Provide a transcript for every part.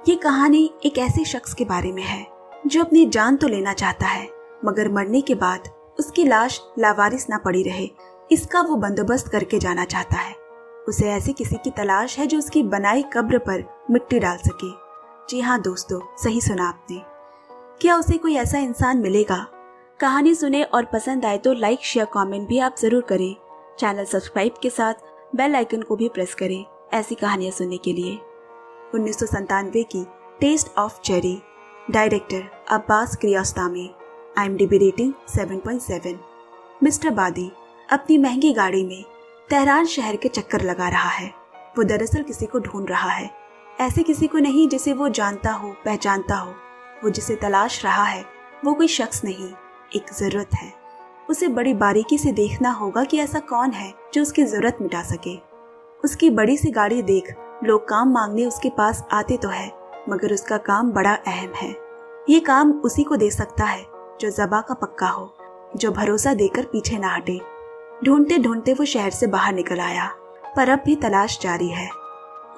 ये कहानी एक ऐसे शख्स के बारे में है जो अपनी जान तो लेना चाहता है, मगर मरने के बाद उसकी लाश लावारिस ना पड़ी रहे, इसका वो बंदोबस्त करके जाना चाहता है। उसे ऐसी किसी की तलाश है जो उसकी बनाई कब्र पर मिट्टी डाल सके। जी हाँ दोस्तों, सही सुना आपने। क्या उसे कोई ऐसा इंसान मिलेगा? कहानी सुने और पसंद आए तो लाइक, शेयर, कमेंट भी आप जरूर करें। चैनल सब्सक्राइब के साथ बेल आइकन को भी प्रेस करें ऐसी कहानियां सुनने के लिए। 1997 की taste of cherry, director Abbas Kiarostami, IMDb rating 7.7। Mister Badii अपनी महंगी गाड़ी में तेहरान शहर के चक्कर लगा रहा है। वो दरअसल किसी को ढूंढ रहा है, ऐसे किसी को नहीं जिसे वो जानता हो, पहचानता हो। वो जिसे तलाश रहा है वो कोई शख्स नहीं, एक जरूरत है। उसे बड़ी बारीकी से देखना होगा कि ऐसा कौन है जो उसकी जरूरत मिटा सके। उसकी बड़ी सी गाड़ी देख लोग काम मांगने उसके पास आते तो है, मगर उसका काम बड़ा अहम है। ये काम उसी को दे सकता है जो ज़बा का पक्का हो, जो भरोसा देकर पीछे ना हटे। ढूंढते ढूंढते वो शहर से बाहर निकल आया, पर अब भी तलाश जारी है।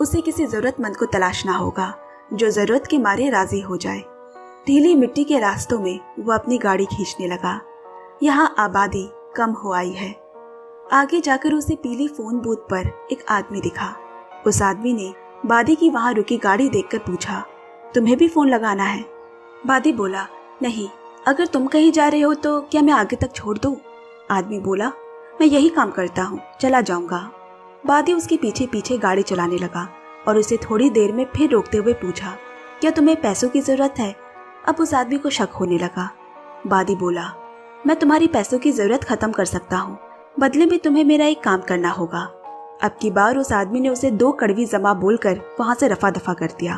उसे किसी जरूरतमंद को तलाशना होगा जो जरूरत के मारे राजी हो जाए। ढीली मिट्टी के रास्तों में वो अपनी गाड़ी खींचने लगा। यहाँ आबादी कम हो आई है। आगे जाकर उसे पीली फोन बूथ पर एक आदमी दिखा। उस आदमी ने बादी की वहां रुकी गाड़ी देखकर पूछा, तुम्हें भी फोन लगाना है? बादी बोला, नहीं, अगर तुम कहीं जा रहे हो तो क्या मैं आगे तक छोड़ दूं? आदमी बोला, मैं यही काम करता हूँ, चला जाऊंगा। बादी उसके पीछे पीछे गाड़ी चलाने लगा और उसे थोड़ी देर में फिर रोकते हुए पूछा, क्या तुम्हें पैसों की जरूरत है? अब उस आदमी को शक होने लगा। बादी बोला, मैं तुम्हारी पैसों की जरूरत खत्म कर सकता हूँ, बदले में तुम्हें मेरा एक काम करना होगा। अब की बार उस आदमी ने उसे 2 कड़वी जमा बोलकर वहां से रफा दफा कर दिया।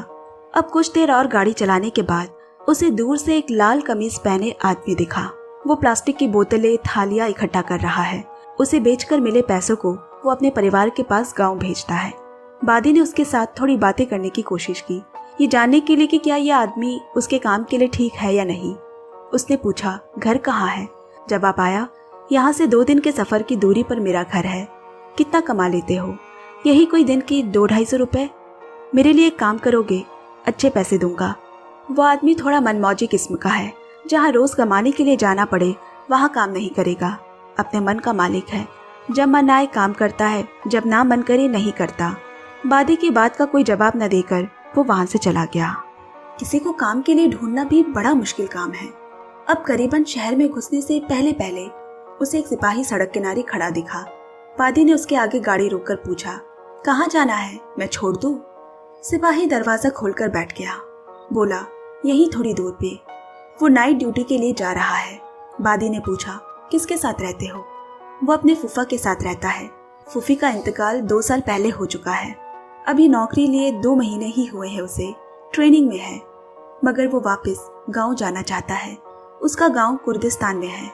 अब कुछ देर और गाड़ी चलाने के बाद उसे दूर से एक लाल कमीज पहने आदमी दिखा। वो प्लास्टिक की बोतलें, थालियां इकट्ठा कर रहा है। उसे बेचकर मिले पैसों को वो अपने परिवार के पास गाँव भेजता है। बादी ने उसके साथ थोड़ी बातें करने की कोशिश की, ये जानने के लिए कि क्या यह आदमी उसके काम के लिए ठीक है या नहीं। उसने पूछा, घर कहाँ है? जवाब आया, यहाँ से 2 दिन के सफर की दूरी पर मेरा घर है। कितना कमा लेते हो? यही कोई दिन की 200-250 रुपए। मेरे लिए एक काम करोगे? अच्छे पैसे दूंगा। वो आदमी थोड़ा मनमौजी किस्म का है, जहाँ रोज कमाने के लिए जाना पड़े वहाँ काम नहीं करेगा। अपने मन का मालिक है, जब मन आए काम करता है, जब ना मन करे नहीं करता। बादी की बात का कोई जवाब न देकर वो वहां से चला गया। किसी को काम के लिए ढूंढना भी बड़ा मुश्किल काम है। अब करीबन शहर में घुसने से पहले पहले उसे एक सिपाही सड़क किनारे खड़ा दिखा। बादी ने उसके आगे गाड़ी रोककर पूछा, कहाँ जाना है, मैं छोड़ दूं? सिपाही दरवाजा खोलकर बैठ गया। बोला, यहीं थोड़ी दूर पे। वो नाइट ड्यूटी के लिए जा रहा है। बादी ने पूछा, किसके साथ रहते हो? वो अपने फूफा के साथ रहता है। फूफी का इंतकाल 2 साल पहले हो चुका है। अभी नौकरी लिए 2 महीने ही हुए हैं, उसे ट्रेनिंग में है, मगर वो वापस गाँव जाना चाहता है। उसका गांव कुर्दिस्तान में है।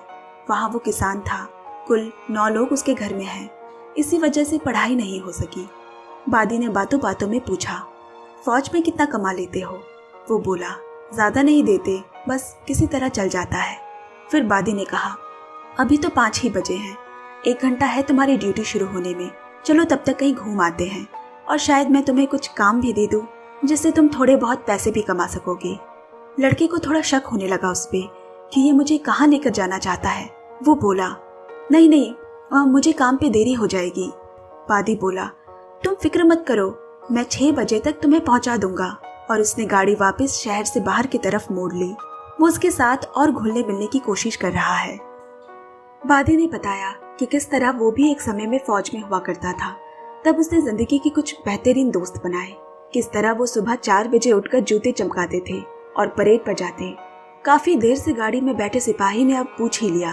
वहां वो किसान था। कुल 9 लोग उसके घर में हैं। इसी वजह से पढ़ाई नहीं हो सकी। बादी ने बातों बातों में पूछा, फौज में कितना कमा लेते हो? वो बोला, ज्यादा नहीं देते, बस किसी तरह चल जाता है। फिर बादी ने कहा, अभी तो 5 ही बजे हैं, 1 घंटा है तुम्हारी ड्यूटी शुरू होने में। चलो तब तक कहीं घूम आते हैं, और शायद मैं तुम्हें कुछ काम भी दे दूं जिससे तुम थोड़े बहुत पैसे भी कमा सकोगे। लड़के को थोड़ा शक होने लगा उस पे कि ये मुझे कहाँ लेकर जाना चाहता है। वो बोला, नहीं नहीं, मुझे काम पे देरी हो जाएगी। बादी बोला, तुम फिक्र मत करो, मैं 6 बजे तक तुम्हें पहुंचा दूंगा। और उसने गाड़ी वापस शहर से बाहर की तरफ मोड़ ली। वो उसके साथ और घुलने मिलने की कोशिश कर रहा है। बादी ने बताया कि किस तरह वो भी एक समय में फौज में हुआ करता था। तब उसने जिंदगी के कुछ बेहतरीन दोस्त बनाए। किस तरह वो सुबह 4 बजे उठकर जूते चमकाते थे और परेड पर जाते। काफी देर से गाड़ी में बैठे सिपाही ने अब पूछ ही लिया,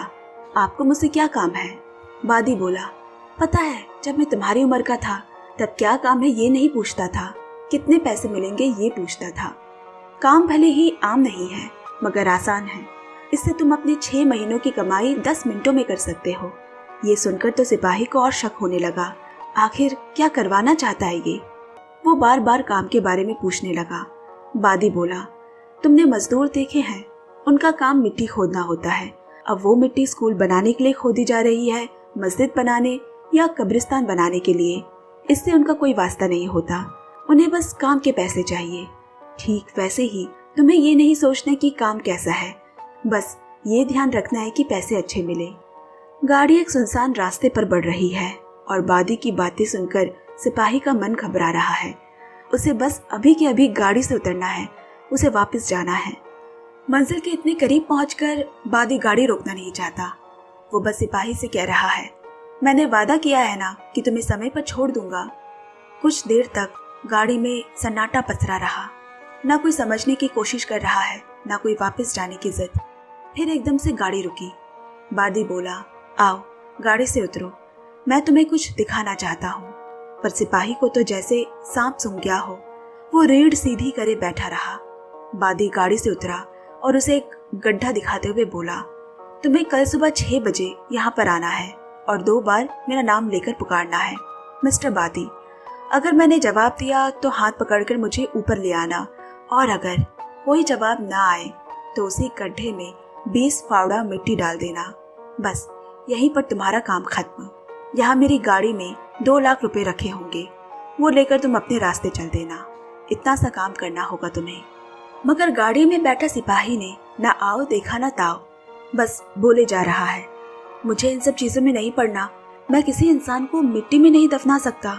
आपको मुझसे क्या काम है? बादी बोला, पता है, जब मैं तुम्हारी उम्र का था तब क्या काम है ये नहीं पूछता था, कितने पैसे मिलेंगे ये पूछता था। काम भले ही आम नहीं है मगर आसान है। इससे तुम अपने 6 महीनों की कमाई 10 मिनटों में कर सकते हो। ये सुनकर तो सिपाही को और शक होने लगा, आखिर क्या करवाना चाहता है ये? वो बार बार काम के बारे में पूछने लगा। बादी बोला, तुमने मजदूर देखे हैं? उनका काम मिट्टी खोदना होता है। अब वो मिट्टी स्कूल बनाने के लिए खोदी जा रही है, मस्जिद बनाने या कब्रिस्तान बनाने के लिए। इससे उनका कोई वास्ता नहीं होता, उन्हें बस काम के पैसे चाहिए। ठीक वैसे ही तुम्हें ये नहीं सोचना कि काम कैसा है, बस ये ध्यान रखना है कि पैसे अच्छे मिले। गाड़ी एक सुनसान रास्ते पर बढ़ रही है और बादी की बातें सुनकर सिपाही का मन घबरा रहा है। उसे बस अभी के अभी गाड़ी से उतरना है, उसे वापस जाना है। मंजिल के इतने करीब पहुंचकर बादी गाड़ी रोकना नहीं चाहता। वो बस सिपाही से कह रहा है, मैंने वादा किया है ना कि तुम्हें समय पर छोड़ दूंगा। कुछ देर तक गाड़ी में सन्नाटा पसरा रहा। ना कोई समझने की कोशिश कर रहा है, ना कोई वापस जाने की जिद। फिर एकदम से गाड़ी रुकी। बादी बोला, आओ गाड़ी से उतरो, मैं तुम्हें कुछ दिखाना चाहता हूँ। पर सिपाही को तो जैसे सांप सूंघ गया हो, वो रीढ़ सीधी करे बैठा रहा। बादी गाड़ी से उतरा और उसे एक गड्ढा दिखाते हुए बोला, तुम्हें कल सुबह 6 बजे यहाँ पर आना है और 2 बार मेरा नाम लेकर पुकारना है, मिस्टर बादी। अगर मैंने जवाब दिया तो हाथ पकड़कर मुझे ऊपर ले आना, और अगर कोई जवाब ना आए तो उसी गड्ढे में 20 फावड़ा मिट्टी डाल देना। बस यहीं पर तुम्हारा काम खत्म। यहाँ मेरी गाड़ी में 2 लाख रुपए रखे होंगे, वो लेकर तुम अपने रास्ते चल देना। इतना सा काम करना होगा तुम्हें। मगर गाड़ी में बैठा सिपाही ने ना आओ देखा ना ताओ, बस बोले जा रहा है, मुझे इन सब चीजों में नहीं पड़ना, मैं किसी इंसान को मिट्टी में नहीं दफना सकता।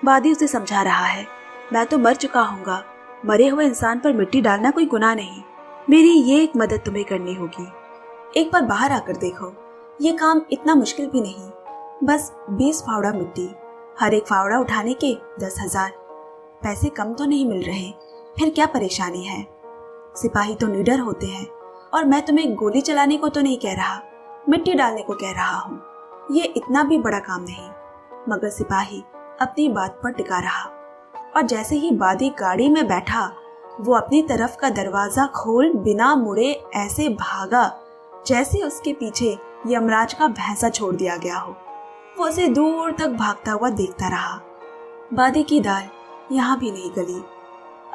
बादी उसे समझा रहा है, मैं तो मर चुका हूँगा, मरे हुए इंसान पर मिट्टी डालना कोई गुनाह नहीं। मेरी ये एक मदद तुम्हें करनी होगी। एक बार बाहर आकर देखो, ये काम इतना मुश्किल भी नहीं। बस 20 फावड़ा मिट्टी, हर एक फावड़ा उठाने के 10,000। पैसे कम तो नहीं मिल रहे, फिर क्या परेशानी है। सिपाही तो निडर होते हैं, और मैं तुम्हें गोली चलाने को तो नहीं कह रहा, मिट्टी डालने को कह रहा हूँ। ये इतना भी बड़ा काम नहीं। मगर सिपाही अपनी बात पर टिका रहा, और जैसे ही बादी गाड़ी में बैठा, वो अपनी तरफ का दरवाजा खोल बिना मुड़े ऐसे भागा जैसे उसके पीछे यमराज का भैंसा छोड़ दिया गया हो। वो उसे दूर तक भागता हुआ देखता रहा। बादी की दाल यहाँ भी नहीं गली।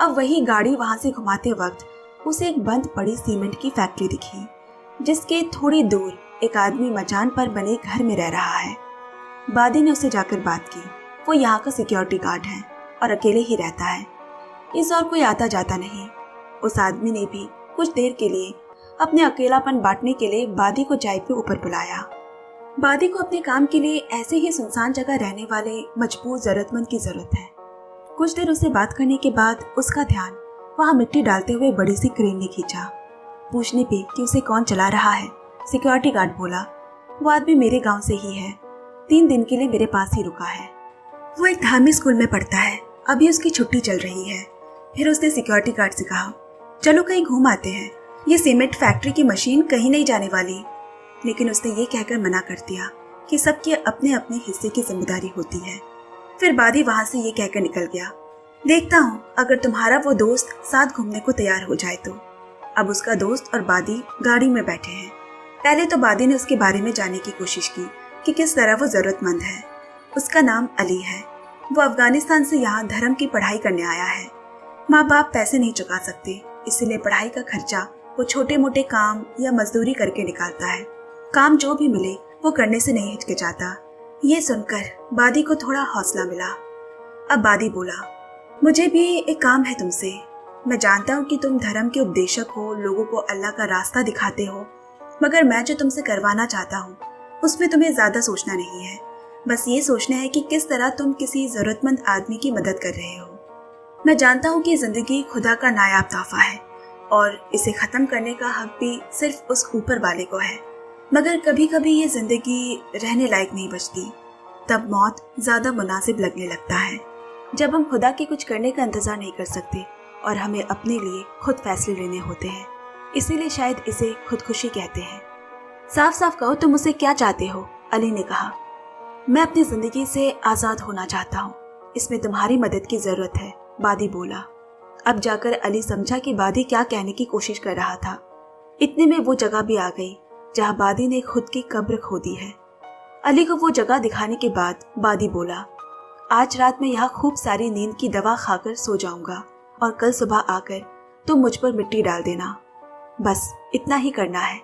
अब वही गाड़ी वहां से घुमाते वक्त उसे एक बंद पड़ी सीमेंट की फैक्ट्री दिखी, जिसके थोड़ी दूर एक आदमी मचान पर बने घर में रह रहा है। बादी ने उसे जाकर बात की। वो यहाँ का सिक्योरिटी गार्ड है और अकेले ही रहता है, इस और कोई आता जाता नहीं। उस आदमी ने भी कुछ देर के लिए अपने अकेलापन बांटने के लिए बादी को चाय पे ऊपर बुलाया। बादी को अपने काम के लिए ऐसे ही सुनसान जगह रहने वाले मजबूर जरूरतमंद की जरूरत है। कुछ देर उससे बात करने के बाद उसका ध्यान वहाँ मिट्टी डालते हुए बड़ी सी क्रेन ने खींचा। पूछने पे कि उसे कौन चला रहा है, सिक्योरिटी गार्ड बोला, वो आदमी मेरे गांव से ही है, 3 दिन के लिए मेरे पास ही रुका है। वो एक धार्मिक स्कूल में पढ़ता है, अभी उसकी छुट्टी चल रही है। फिर उसने सिक्योरिटी गार्ड से कहा, चलो कहीं घूम आते हैं, ये सीमेंट फैक्ट्री की मशीन कहीं नहीं जाने वाली। लेकिन उसने ये कहकर मना कर दिया कि सबकी अपने अपने हिस्से की जिम्मेदारी होती है। फिर बादी वहां से ये कहकर निकल गया, देखता हूँ अगर तुम्हारा वो दोस्त साथ घूमने को तैयार हो जाए तो। अब उसका दोस्त और बादी गाड़ी में बैठे हैं। पहले तो बादी ने उसके बारे में जानने की कोशिश की कि किस तरह वो जरूरतमंद है। उसका नाम अली है। वो अफगानिस्तान से यहाँ धर्म की पढ़ाई करने आया है। माँ बाप पैसे नहीं चुका सकते, इसलिए पढ़ाई का खर्चा वो छोटे मोटे काम या मजदूरी करके निकालता है। काम जो भी मिले वो करने से नहीं हिचकिचाता। ये सुनकर बादी को थोड़ा हौसला मिला। अब बादी बोला, मुझे भी एक काम है तुमसे। मैं जानता हूँ कि तुम धर्म के उपदेशक हो, लोगों को अल्लाह का रास्ता दिखाते हो, मगर मैं जो तुमसे करवाना चाहता हूँ उसमें तुम्हें ज्यादा सोचना नहीं है। बस ये सोचना है कि किस तरह तुम किसी जरूरतमंद आदमी की मदद कर रहे हो। मैं जानता हूँ कि जिंदगी खुदा का नायाब तोहफा है और इसे खत्म करने का हक भी सिर्फ उस ऊपर वाले को है, मगर कभी कभी ये जिंदगी रहने लायक नहीं बचती। तब मौत ज्यादा मुनासिब लगने लगता है, जब हम खुदा के कुछ करने का इंतजार नहीं कर सकते और हमें अपने लिए खुद फैसले लेने होते हैं। इसीलिए शायद इसे खुदकुशी कहते हैं। साफ साफ कहो तुम मुझसे क्या चाहते हो, अली ने कहा। मैं अपनी जिंदगी से आजाद होना चाहता हूँ, इसमें तुम्हारी मदद की जरूरत है, बादी बोला। अब जाकर अली समझा कि बादी क्या कहने की कोशिश कर रहा था। इतने में वो जगह भी आ गई जहाँ बादी ने खुद की कब्र खोदी है। अली को वो जगह दिखाने के बाद बादी बोला, आज रात में यहाँ खूब सारी नींद की दवा खाकर सो जाऊंगा और कल सुबह आकर तुम मुझ पर मिट्टी डाल देना। बस इतना ही करना है।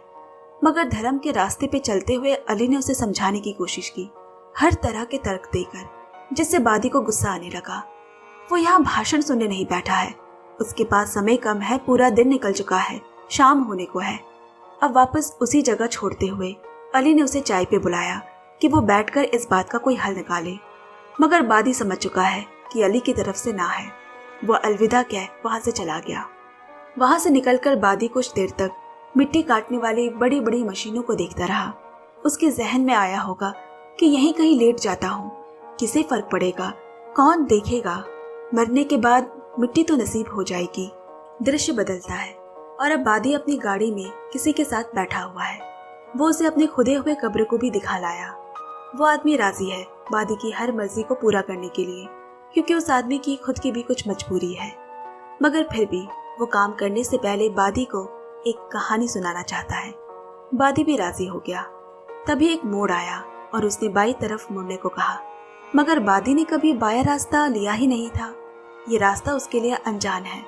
मगर धर्म के रास्ते पे चलते हुए अली ने उसे समझाने की कोशिश की, हर तरह के तर्क देकर, जिससे बादी को गुस्सा आने लगा। वो यहाँ भाषण सुनने नहीं बैठा है, उसके पास समय कम है, पूरा दिन निकल चुका है, शाम होने को है। अब वापस उसी जगह छोड़ते हुए अली ने उसे चाय पे बुलाया कि वो बैठकर इस बात का कोई हल निकाले, मगर बादी समझ चुका है कि अली की तरफ से ना है। वो अलविदा कह वहां से चला गया। वहां से निकलकर बादी कुछ देर तक मिट्टी काटने वाली बड़ी बड़ी मशीनों को देखता रहा। उसके जहन में आया होगा कि यहीं कहीं लेट जाता हूँ, किसे फर्क पड़ेगा, कौन देखेगा, मरने के बाद मिट्टी तो नसीब हो जाएगी। दृश्य बदलता है और अब बादी अपनी गाड़ी में किसी के साथ बैठा हुआ है। वो उसे अपने खुदे हुए कब्र को भी दिखा लाया। वो आदमी राजी है बादी की हर मर्जी को पूरा करने के लिए, क्योंकि उस आदमी की खुद की भी कुछ मजबूरी है, मगर फिर भी वो काम करने से पहले बादी को एक कहानी सुनाना चाहता है। बादी भी राजी हो गया। तभी एक मोड़ आया और उसने बाई तरफ मुड़ने को कहा, मगर बादी ने कभी बाया रास्ता लिया ही नहीं था। ये रास्ता उसके लिए अनजान है।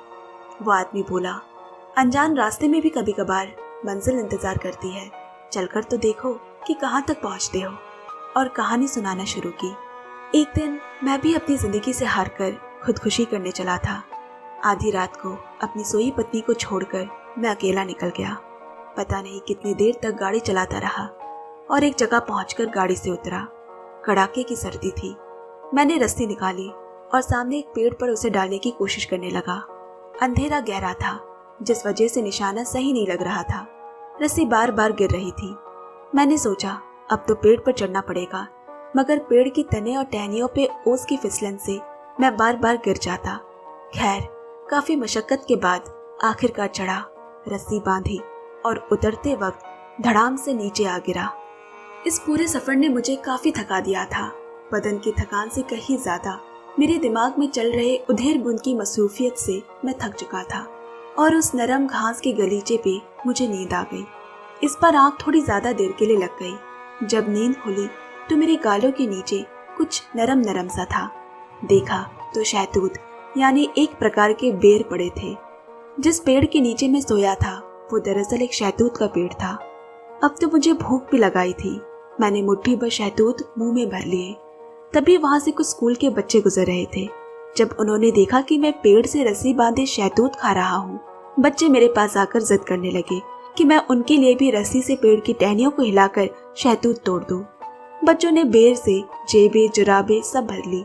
वो आदमी बोला, अनजान रास्ते में भी कभी कभार मंजिल इंतजार करती है, चलकर तो देखो कि कहाँ तक पहुँचते हो। और कहानी सुनाना शुरू की। एक दिन मैं भी अपनी जिंदगी से हारकर खुदकुशी करने चला था। आधी रात को अपनी सोई पत्नी को छोड़कर मैं अकेला निकल गया। पता नहीं कितनी देर तक गाड़ी चलाता रहा और एक जगह पहुंचकर गाड़ी से उतरा। कड़ाके की सर्दी थी। मैंने रस्सी निकाली और सामने एक पेड़ पर उसे डालने की कोशिश करने लगा। अंधेरा गहरा था, जिस वजह से निशाना सही नहीं लग रहा था। रस्सी बार बार गिर रही थी। मैंने सोचा अब तो पेड़ पर चढ़ना पड़ेगा, मगर पेड़ की तने और टहनियों पे ओस की फिसलन से मैं बार बार गिर जाता। खैर, काफी मशक्कत के बाद आखिरकार चढ़ा, रस्सी बांधी और उतरते वक्त धड़ाम से नीचे आ गिरा। इस पूरे सफर ने मुझे काफी थका दिया था। बदन की थकान से कहीं ज्यादा मेरे दिमाग में चल रहे उधेर बुन की मसरूफियत से मैं थक चुका था और उस नरम घास के गलीचे पे मुझे नींद आ गई। इस पर आंख थोड़ी ज्यादा देर के लिए लग गई। जब नींद खुली तो मेरे गालों के नीचे कुछ नरम नरम सा था। देखा तो शहतूत यानी एक प्रकार के बेर पड़े थे। जिस पेड़ के नीचे मैं सोया था वो दरअसल एक शहतूत का पेड़ था। अब तो मुझे भूख भी लगाई थी। मैंने मुट्ठी भर शहतूत मुंह में भर लिए। तभी वहां से कुछ स्कूल के बच्चे गुजर रहे थे। जब उन्होंने देखा कि मैं पेड़ से रस्सी बांधे शहतूत खा रहा हूँ, बच्चे मेरे पास आकर जिद करने लगे कि मैं उनके लिए भी रस्सी से पेड़ की टहनियों को हिलाकर शहतूत तोड़ दूं। बच्चों ने बेर से जेबें जुराबें सब भर ली।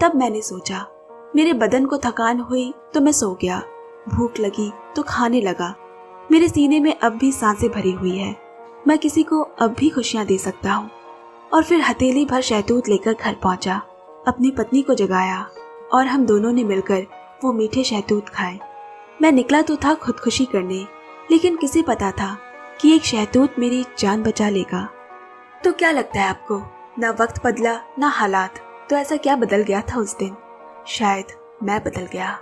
तब मैंने सोचा मेरे बदन को थकान हुई तो मैं सो गया, भूख लगी तो खाने लगा। मेरे सीने में अब भी सांसें भरी हुई है। मैं किसी को अब भी खुशियां दे सकता हूँ। और फिर हथेली भर शहतूत लेकर घर पहुंचा, अपनी पत्नी को जगाया और हम दोनों ने मिलकर वो मीठे शहतूत खाए। मैं निकला तो था खुदकुशी करने, लेकिन किसे पता था कि एक शहतूत मेरी जान बचा लेगा। तो क्या लगता है आपको, ना वक्त बदला ना हालात, तो ऐसा क्या बदल गया था उस दिन? शायद मैं बदल गया।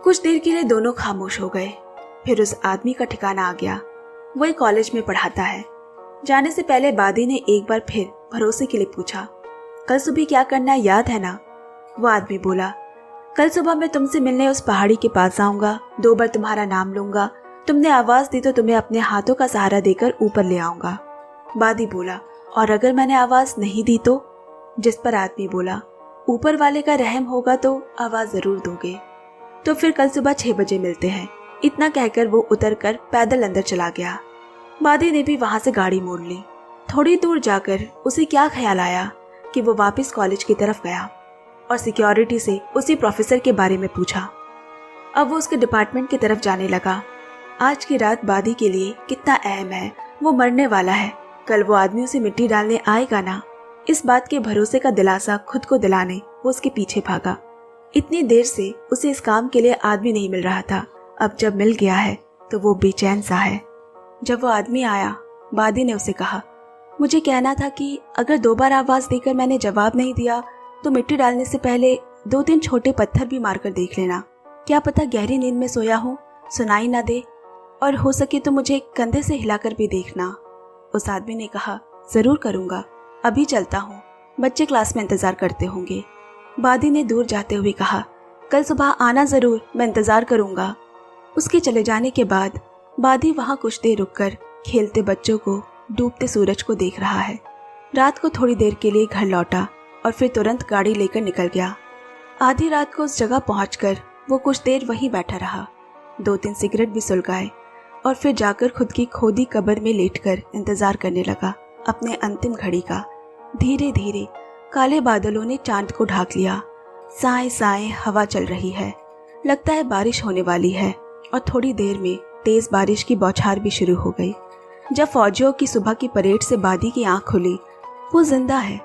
कुछ देर के लिए दोनों खामोश हो गए। फिर उस आदमी का ठिकाना आ गया। वो एक कॉलेज में पढ़ाता है। जाने से पहले बादी ने एक बार फिर भरोसे के लिए पूछा, कल सुबह क्या करना है याद है ना? वो आदमी बोला, कल सुबह मैं तुमसे मिलने उस पहाड़ी के पास आऊंगा, 2 बार तुम्हारा नाम लूंगा, तुमने आवाज दी तो तुम्हें अपने हाथों का सहारा देकर ऊपर ले आऊंगा। बादी बोला, और अगर मैंने आवाज नहीं दी तो? जिस पर आदमी बोला, ऊपर वाले का रहम होगा तो आवाज जरूर दोगे। तो फिर कल सुबह 6 बजे मिलते हैं। इतना कहकर वो उतरकर पैदल अंदर चला गया। बादी ने भी वहां से गाड़ी मोड़ ली। थोड़ी दूर जाकर उसे क्या ख्याल आया कि वो वापस कॉलेज की तरफ गया और सिक्योरिटी से उसी प्रोफेसर के बारे में पूछा। अब वो उसके डिपार्टमेंट की तरफ जाने लगा। आज की रात बादी के लिए कितना अहम है, वो मरने वाला है। कल वो आदमी उसे मिट्टी डालने आएगा ना, इस बात के भरोसे का दिलासा खुद को दिलाने वो उसके पीछे भागा। इतनी देर से उसे इस काम के लिए आदमी नहीं मिल रहा था। अब जब मिल गया है तो वो बेचैन सा है। जब वो आदमी आया, बादी ने उसे कहा, मुझे कहना था कि अगर 2 बार आवाज देकर मैंने जवाब नहीं दिया तो मिट्टी डालने से पहले 2-3 छोटे पत्थर भी मारकर देख लेना। क्या पता गहरी नींद में सोया हूँ, सुनाई ना दे, और हो सके तो मुझे कंधे से हिलाकर भी देखना। उस आदमी ने कहा, जरूर करूंगा, अभी चलता हूँ, बच्चे क्लास में इंतजार करते होंगे। बादी ने दूर जाते हुए कहा, कल सुबह आना जरूर, मैं इंतजार करूंगा। उसके चले जाने के बाद बादी वहां कुछ देर रुककर खेलते बच्चों को, डूबते सूरज को देख रहा है। रात को थोड़ी देर के लिए घर लौटा और फिर तुरंत गाड़ी लेकर निकल गया। आधी रात को उस जगह पहुंचकर वो कुछ देर वहीं बैठा रहा, 2-3 सिगरेट भी सुलगाए और फिर जाकर खुद की खोदी कब्र में लेटकर इंतजार करने लगा अपने अंतिम घड़ी का। धीरे धीरे काले बादलों ने चांद को ढाक लिया। साए साए हवा चल रही है, लगता है बारिश होने वाली है। और थोड़ी देर में तेज बारिश की बौछार भी शुरू हो गई। जब फौजियों की सुबह की परेड से बादी की आंख खुली, वो जिंदा है।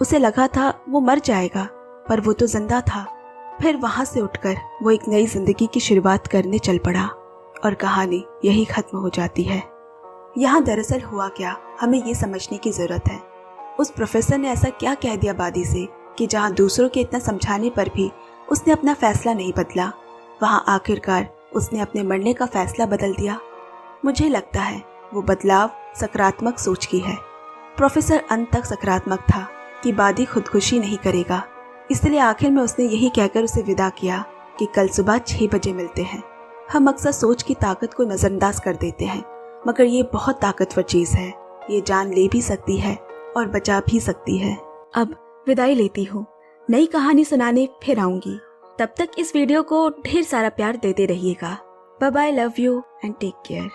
उसे लगा था वो मर जाएगा, पर वो तो जिंदा था। फिर वहां से उठकर वो एक नई जिंदगी की शुरुआत करने चल पड़ा और कहानी यही खत्म हो जाती है। यहाँ दरअसल हुआ क्या, हमें ये समझने की जरूरत है। उस प्रोफेसर ने ऐसा क्या कह दिया बादी से कि जहाँ दूसरों के इतना समझाने पर भी उसने अपना फैसला नहीं बदला, वहाँ आखिरकार उसने अपने मरने का फैसला बदल दिया। मुझे लगता है वो बदलाव सकारात्मक सोच की है। प्रोफेसर अंत तक सकारात्मक था कि बादी खुदकुशी नहीं करेगा, इसलिए आखिर में उसने यही कहकर उसे विदा किया कि कल सुबह 6 बजे मिलते हैं। हम अक्सर सोच की ताकत को नज़रअंदाज कर देते हैं, मगर ये बहुत ताकतवर चीज़ है। ये जान ले भी सकती है और बचा भी सकती है। अब विदाई लेती हूँ, नई कहानी सुनाने फिर आऊंगी। तब तक इस वीडियो को ढेर सारा प्यार देते रहिएगा। Bye bye, love you and take care.